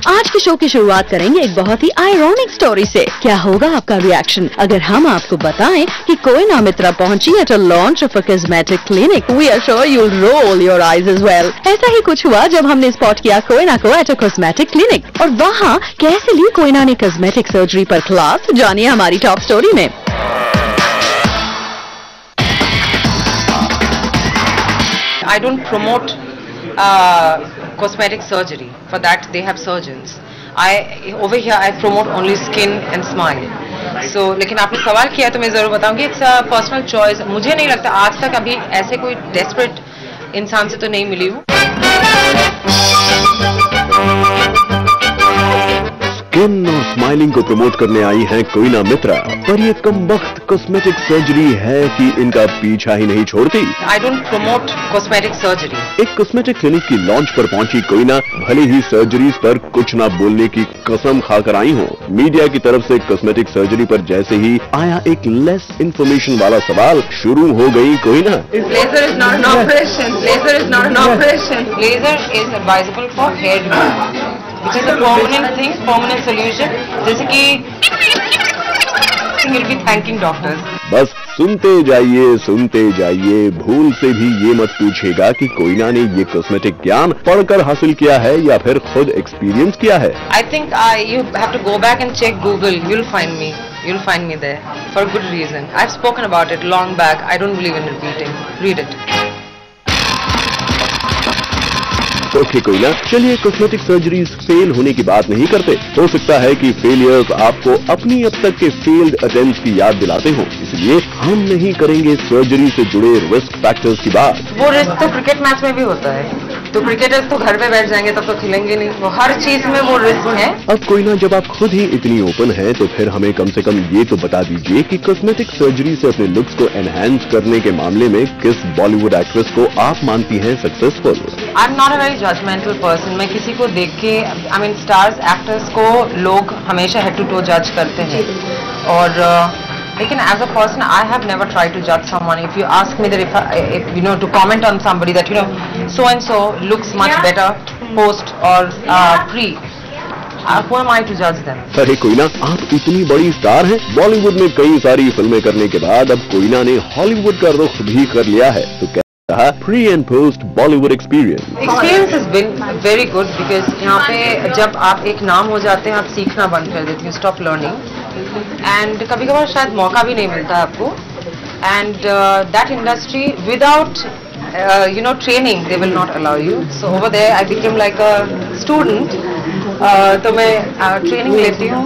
आज के शो की शुरुआत करेंगे एक बहुत ही आयरॉनिक स्टोरी से। क्या होगा आपका रिएक्शन अगर हम आपको बताएं कि कोयना मित्रा पहुंची at a launch of a cosmetic clinic? We are sure you will roll your eyes as well. ऐसा ही कुछ हुआ जब हमने स्पॉट किया कोयना को एट अ कॉस्मेटिक क्लिनिक। और वहाँ कैसे ली कोयना ने कॉस्मेटिक सर्जरी पर क्लास, जानिए हमारी टॉप स्टोरी में। I don't promote cosmetic surgery. For that they have surgeons. Over here I promote only skin and smile. So लेकिन आपने सवाल किया तो मैं जरूर बताऊंगी, इट्स अ पर्सनल चॉइस। मुझे नहीं लगता आज तक अभी ऐसे कोई डेस्परेट इंसान से तो नहीं मिली हूँ। स्किन और स्माइलिंग को प्रमोट करने आई है कोयना मित्रा, पर ये कमबख्त कॉस्मेटिक सर्जरी है कि इनका पीछा ही नहीं छोड़ती। I don't promote cosmetic surgery. एक कॉस्मेटिक क्लिनिक की लॉन्च पर पहुंची कोयना भले ही सर्जरीज पर कुछ ना बोलने की कसम खाकर आई हो, मीडिया की तरफ से कॉस्मेटिक सर्जरी पर जैसे ही आया एक लेस इंफॉर्मेशन वाला सवाल, शुरू हो गई Koyna. Laser is not an operation. Laser is not an operation. Laser is advisable for hair removal. It is a permanent thing, permanent solution. जैसे कि you'll be thanking doctors. बस सुनते जाइए, भूल से भी ये मत पूछेगा कि कोयना ने ये कॉस्मेटिक ज्ञान पढ़कर हासिल किया है या फिर खुद एक्सपीरियंस किया है। I think you have to go back and check Google. You'll find me. You'll find me there for a good reason. I've spoken about it long back. I don't believe in repeating. Read it. Okay Koyna, चलिए cosmetic surgeries fail होने की बात नहीं करते। हो सकता है कि फेलियर्स आपको अपनी अब तक के फेल्ड अटेम्प्ट्स की याद दिलाते हों, इसलिए हम नहीं करेंगे सर्जरी से जुड़े रिस्क फैक्टर्स की बात। वो रिस्क तो क्रिकेट मैच में भी होता है, तो क्रिकेटर्स तो घर पे बैठ जाएंगे तब तो खिलेंगे नहीं, वो हर चीज में वो रिस्क है। अब कोयना, जब आप खुद ही इतनी ओपन है तो फिर हमें कम से कम ये तो बता दीजिए कि कॉस्मेटिक सर्जरी से अपने लुक्स को एनहांस करने के मामले में किस बॉलीवुड एक्ट्रेस को आप मानती हैं successful? I am not a very judgmental person. मैं किसी को देख के, आई मीन स्टार्स एक्टर्स को लोग हमेशा हेड टू टो जज करते हैं, और लेकिन as a person I have never try to जज someone. If you ask me that you know to comment on somebody that you know so and so looks much better post और pre, who am I to judge them? अरे कोयना, आप इतनी बड़ी star हैं, बॉलीवुड में कई सारी फिल्में करने के बाद अब कोयना ने हॉलीवुड का रुख भी कर लिया है, तो क्या रहा pre and post Bollywood experience? Experience is been very good, because यहाँ पे जब आप एक नाम हो जाते हैं आप सीखना बंद कर देते हैं, स्टॉप लर्निंग, एंड कभी कभार शायद मौका भी नहीं मिलता आपको, and that industry without training they will not allow you. So over there I became like a student. तो मैं ट्रेनिंग लेती हूँ,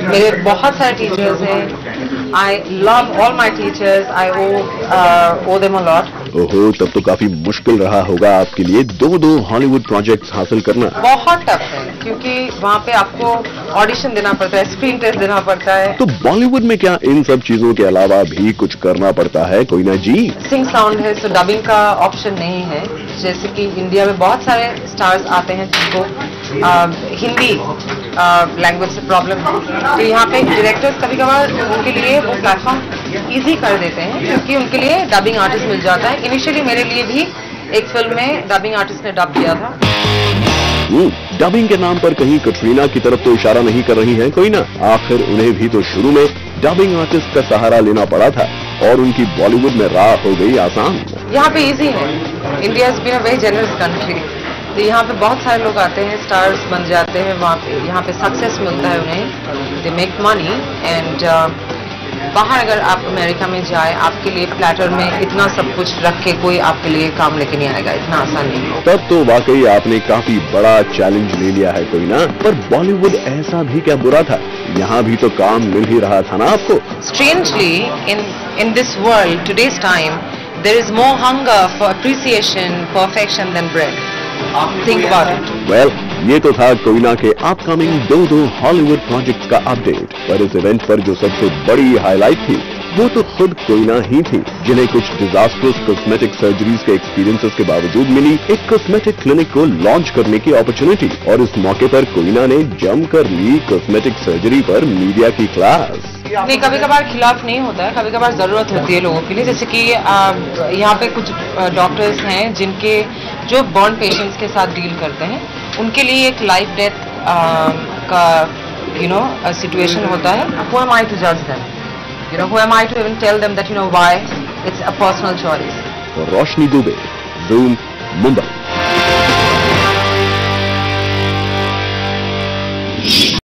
मेरे बहुत सारे टीचर्स हैं, I love all my teachers. I owe them a lot. ओहो, तब तो काफी मुश्किल रहा होगा आपके लिए दो हॉलीवुड प्रोजेक्ट्स हासिल करना। बहुत टफ है, क्योंकि वहाँ पे आपको ऑडिशन देना पड़ता है, स्क्रीन टेस्ट देना पड़ता है। तो बॉलीवुड में क्या इन सब चीजों के अलावा भी कुछ करना पड़ता है कोयना जी? सिंग साउंड है, तो डबिंग का ऑप्शन नहीं है। जैसे कि इंडिया में बहुत सारे स्टार्स आते हैं जिनको हिंदी लैंग्वेज से प्रॉब्लम है, तो यहाँ पे डायरेक्टर्स कभी कभार उनके लिए वो प्लेटफॉर्म इजी कर देते हैं, क्योंकि उनके लिए डबिंग आर्टिस्ट मिल जाता है। इनिशियली मेरे लिए भी एक फिल्म में डबिंग आर्टिस्ट ने डब किया था। डबिंग के नाम पर कहीं कटरीना की तरफ तो इशारा नहीं कर रही हैं कोयना? आखिर उन्हें भी तो शुरू में डबिंग आर्टिस्ट का सहारा लेना पड़ा था और उनकी बॉलीवुड में राह हो गई आसान। यहाँ पे इजी है, India is been a very generous country, तो यहाँ पे बहुत सारे लोग आते हैं, स्टार्स बन जाते हैं, वहाँ पे यहाँ पे सक्सेस मिलता है उन्हें, दे मेक मनी, एंड बाहर अगर आप अमेरिका में जाए, आपके लिए प्लेटर में इतना सब कुछ रख के कोई आपके लिए काम लेके नहीं आएगा, इतना आसान नहीं। तब तो वाकई आपने काफी बड़ा चैलेंज ले लिया है कोयना, पर बॉलीवुड ऐसा भी क्या बुरा था, यहाँ भी तो काम मिल ही रहा था ना आपको। Strangely in this world today's time there is more hunger for appreciation, perfection than bread. Think about it. Well, ये तो था कोयना के अपकमिंग दो हॉलीवुड प्रोजेक्ट्स का अपडेट, पर इस इवेंट पर जो सबसे बड़ी हाईलाइट थी वो तो खुद कोयना ही थी, जिन्हें कुछ डिजास्टर्स कॉस्मेटिक सर्जरीज के एक्सपीरियंसेस के बावजूद मिली एक कॉस्मेटिक क्लिनिक को लॉन्च करने की अपॉर्चुनिटी, और इस मौके पर कोयना ने जमकर ली कॉस्मेटिक सर्जरी पर मीडिया की क्लास। नहीं, कभी कभार खिलाफ नहीं होता है, कभी कभार ज़रूरत होती है लोगों के लिए। जैसे कि यहाँ पे कुछ डॉक्टर्स हैं जिनके जो बर्न पेशेंट्स के साथ डील करते हैं, उनके लिए एक लाइफ डेथ का सिचुएशन होता है। Who am I to judge them? Who am I to even tell them that why it's a personal choice? Roshni Dubey, Zoom, Mumbai।